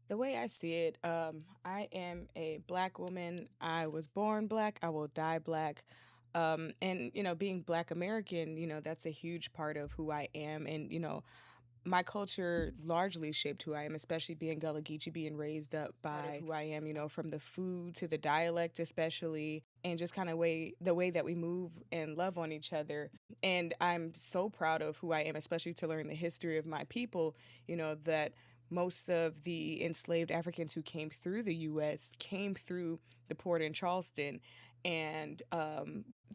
The way I see it, I am a black woman. I was born black. I will die black. And being black American, that's a huge part of who I am. And my culture largely shaped who I am, especially being Gullah Geechee, being raised up by who I am. From the food to the dialect, especially, and just kind of the way that we move and love on each other. And I'm so proud of who I am, especially to learn the history of my people. That most of the enslaved Africans who came through the U.S. came through the port in Charleston, and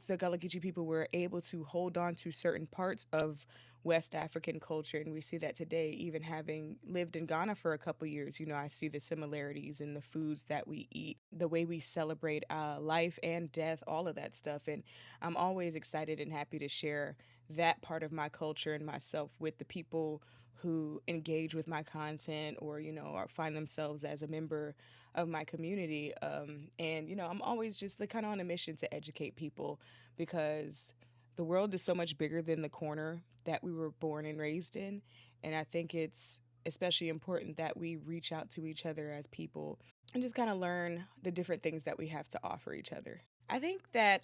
the Gullah Geechee people were able to hold on to certain parts of West African culture, and we see that today. Even having lived in Ghana for a couple years, I see the similarities in the foods that we eat, the way we celebrate life and death, all of that stuff. And I'm always excited and happy to share that part of my culture and myself with the people who engage with my content or or find themselves as a member of my community. And I'm always just like kind of on a mission to educate people, because the world is so much bigger than the corner that we were born and raised in. And I think it's especially important that we reach out to each other as people and just kind of learn the different things that we have to offer each other. I think that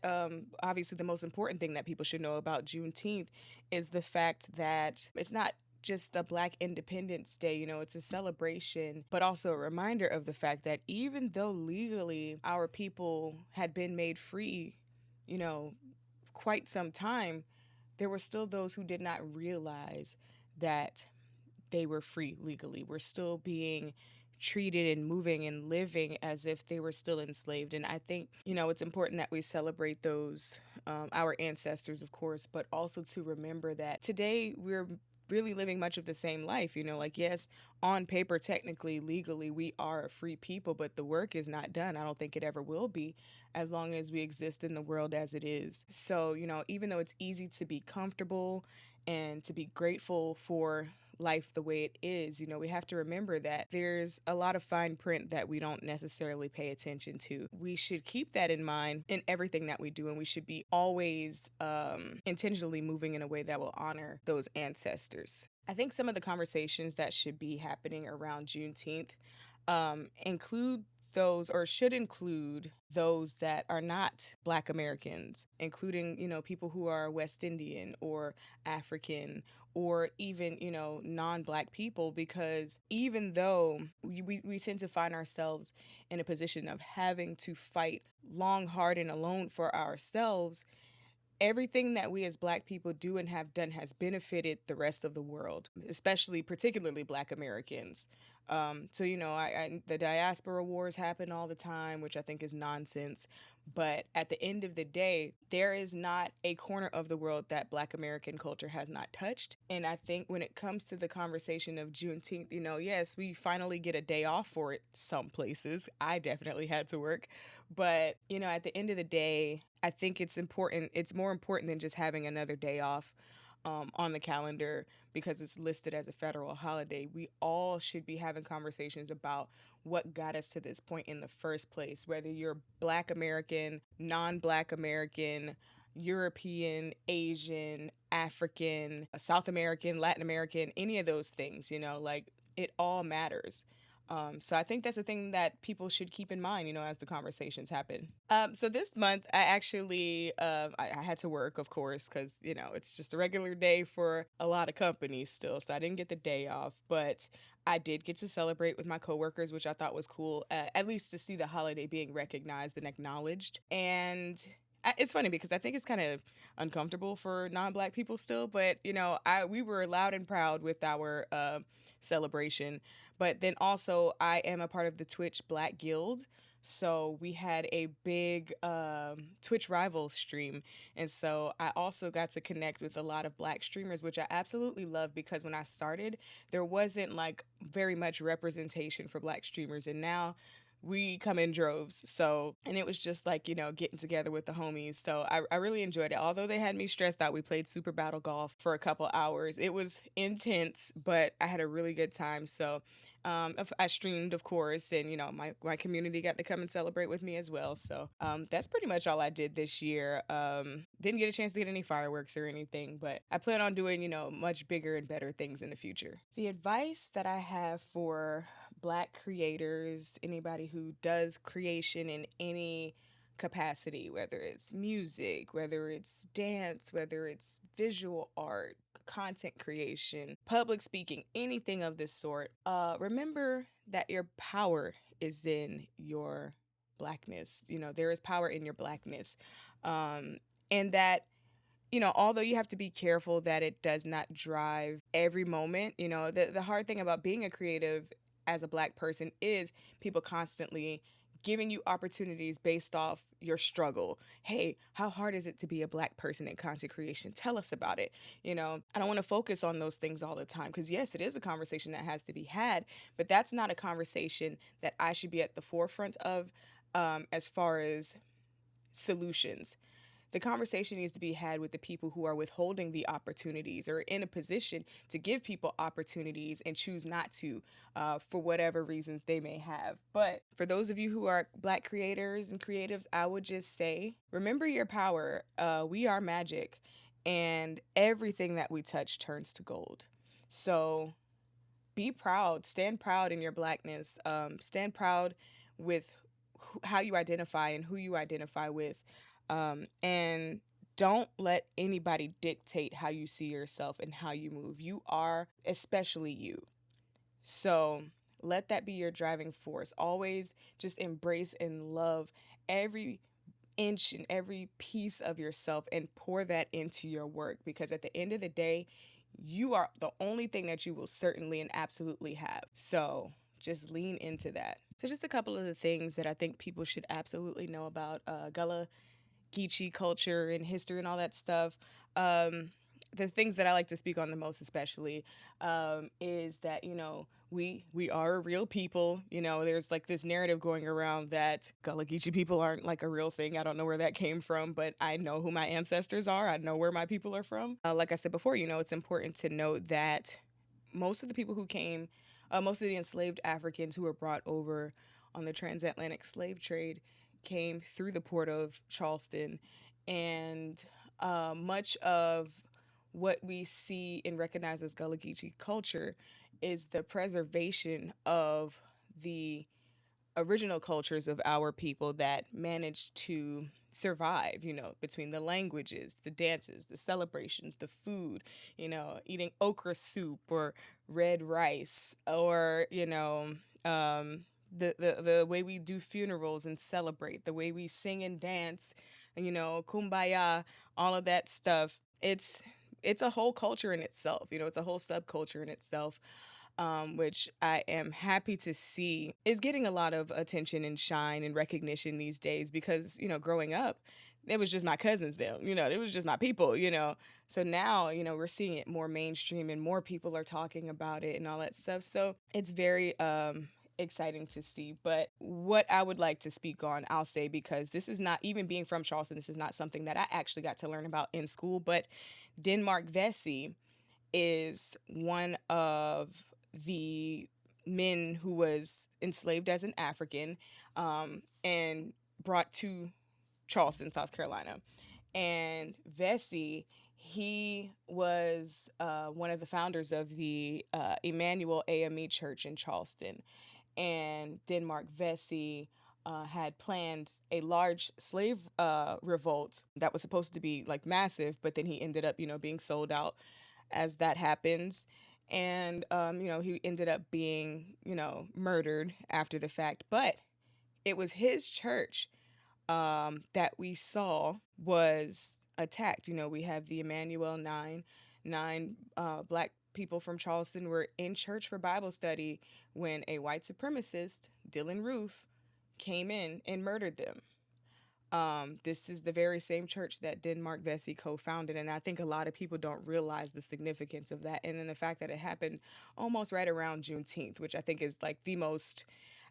obviously the most important thing that people should know about Juneteenth is the fact that it's not just a Black Independence Day. It's a celebration, but also a reminder of the fact that even though legally our people had been made free, you know, quite some time, there were still those who did not realize that they were free legally. We're still being treated and moving and living as if they were still enslaved. And I think, it's important that we celebrate those, our ancestors, of course, but also to remember that today we're really living much of the same life. Like, yes, on paper, technically, legally, we are a free people, but the work is not done. I don't think it ever will be, as long as we exist in the world as it is. So, even though it's easy to be comfortable and to be grateful for life the way it is, we have to remember that there's a lot of fine print that we don't necessarily pay attention to. We should keep that in mind in everything that we do, and we should be always intentionally moving in a way that will honor those ancestors. I think some of the conversations that should be happening around Juneteenth include those, or should include those, that are not Black Americans, including, people who are West Indian or African or even, non-Black people, because even though we tend to find ourselves in a position of having to fight long, hard, and alone for ourselves, everything that we as Black people do and have done has benefited the rest of the world, especially particularly Black Americans. So the diaspora wars happen all the time, which I think is nonsense. But at the end of the day, there is not a corner of the world that Black American culture has not touched. And I think when it comes to the conversation of Juneteenth, yes, we finally get a day off for it some places. I definitely had to work. But, at the end of the day, I think it's important. It's more important than just having another day off on the calendar because it's listed as a federal holiday. We all should be having conversations about what got us to this point in the first place, whether you're Black American, non-Black American, European, Asian, African, South American, Latin American, any of those things, like it all matters. So I think that's a thing that people should keep in mind, as the conversations happen. So this month, I actually, I had to work, of course, because, it's just a regular day for a lot of companies still. So I didn't get the day off, but I did get to celebrate with my coworkers, which I thought was cool, at least to see the holiday being recognized and acknowledged. And it's funny because I think it's kind of uncomfortable for non-Black people still, but we were loud and proud with our celebration. But then also, I am a part of the Twitch Black Guild. So we had a big Twitch rival stream. And so I also got to connect with a lot of Black streamers, which I absolutely love, because when I started, there wasn't like very much representation for Black streamers. And now we come in droves. So, and it was just like, getting together with the homies. So I really enjoyed it. Although they had me stressed out, we played Super Battle Golf for a couple hours. It was intense, but I had a really good time. So I streamed, of course, and, my community got to come and celebrate with me as well. So that's pretty much all I did this year. Didn't get a chance to get any fireworks or anything, but I plan on doing, much bigger and better things in the future. The advice that I have for Black creators, anybody who does creation in any capacity, whether it's music, whether it's dance, whether it's visual art, content creation, public speaking, anything of this sort, remember that your power is in your blackness. You know, there is power in your blackness. And that, you know, although you have to be careful that it does not drive every moment, you know, the hard thing about being a creative as a Black person is people constantly giving you opportunities based off your struggle. Hey, how hard is it to be a Black person in content creation? Tell us about it. You know, I don't want to focus on those things all the time because, yes, it is a conversation that has to be had, but that's not a conversation that I should be at the forefront of as far as solutions. The conversation needs to be had with the people who are withholding the opportunities or in a position to give people opportunities and choose not to for whatever reasons they may have. But for those of you who are Black creators and creatives, I would just say remember your power. We are magic, and everything that we touch turns to gold. So be proud, stand proud in your Blackness, stand proud with how you identify and who you identify with. And don't let anybody dictate how you see yourself and how you move. You are especially you. So let that be your driving force. Always just embrace and love every inch and every piece of yourself and pour that into your work, because at the end of the day, you are the only thing that you will certainly and absolutely have. So just lean into that. So just a couple of the things that I think people should absolutely know about Gullah Geechee culture and history and all that stuff. The things that I like to speak on the most, especially, is that, you know, we are a real people. You know, there's like this narrative going around that Gullah Geechee people aren't like a real thing. I don't know where that came from, but I know who my ancestors are. I know where my people are from. Like I said before, you know, it's important to note that most of the people who came, most of the enslaved Africans who were brought over on the transatlantic slave trade came through the port of Charleston, and much of what we see and recognize as Gullah Geechee culture is the preservation of the original cultures of our people that managed to survive, you know, between the languages, the dances, the celebrations, the food, you know, eating okra soup or red rice, or, you know, the way we do funerals and celebrate, the way we sing and dance, you know, kumbaya, all of that stuff. It's a whole culture in itself, you know, it's a whole subculture in itself, which I am happy to see is getting a lot of attention and shine and recognition these days because, you know, growing up, it was just my cousins, them, you know, it was just my people, you know. So now, you know, we're seeing it more mainstream and more people are talking about it and all that stuff. So it's very exciting to see. But what I would like to speak on, I'll say, because this is not, even being from Charleston, this is not something that I actually got to learn about in school, but Denmark Vesey is one of the men who was enslaved as an African, and brought to Charleston, South Carolina. And Vesey, he was one of the founders of the Emmanuel AME Church in Charleston. And Denmark Vesey had planned a large slave revolt that was supposed to be like massive, but then he ended up, you know, being sold out as that happens. And, you know, he ended up being, you know, murdered after the fact. But it was his church that we saw was attacked. You know, we have the Emmanuel nine Black people from Charleston were in church for Bible study when a white supremacist, Dylan Roof, came in and murdered them. This is the very same church that Denmark Vesey co-founded, and I think a lot of people don't realize the significance of that. And then the fact that it happened almost right around Juneteenth, which I think is like the most,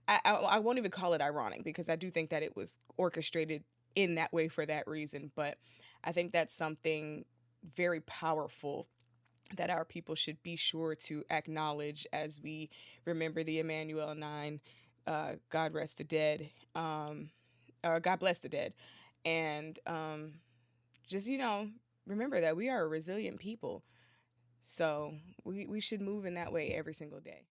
I won't even call it ironic because I do think that it was orchestrated in that way for that reason. But I think that's something very powerful that our people should be sure to acknowledge as we remember the Emmanuel Nine. God rest the dead. Or God bless the dead. And just, you know, remember that we are a resilient people. So we should move in that way every single day.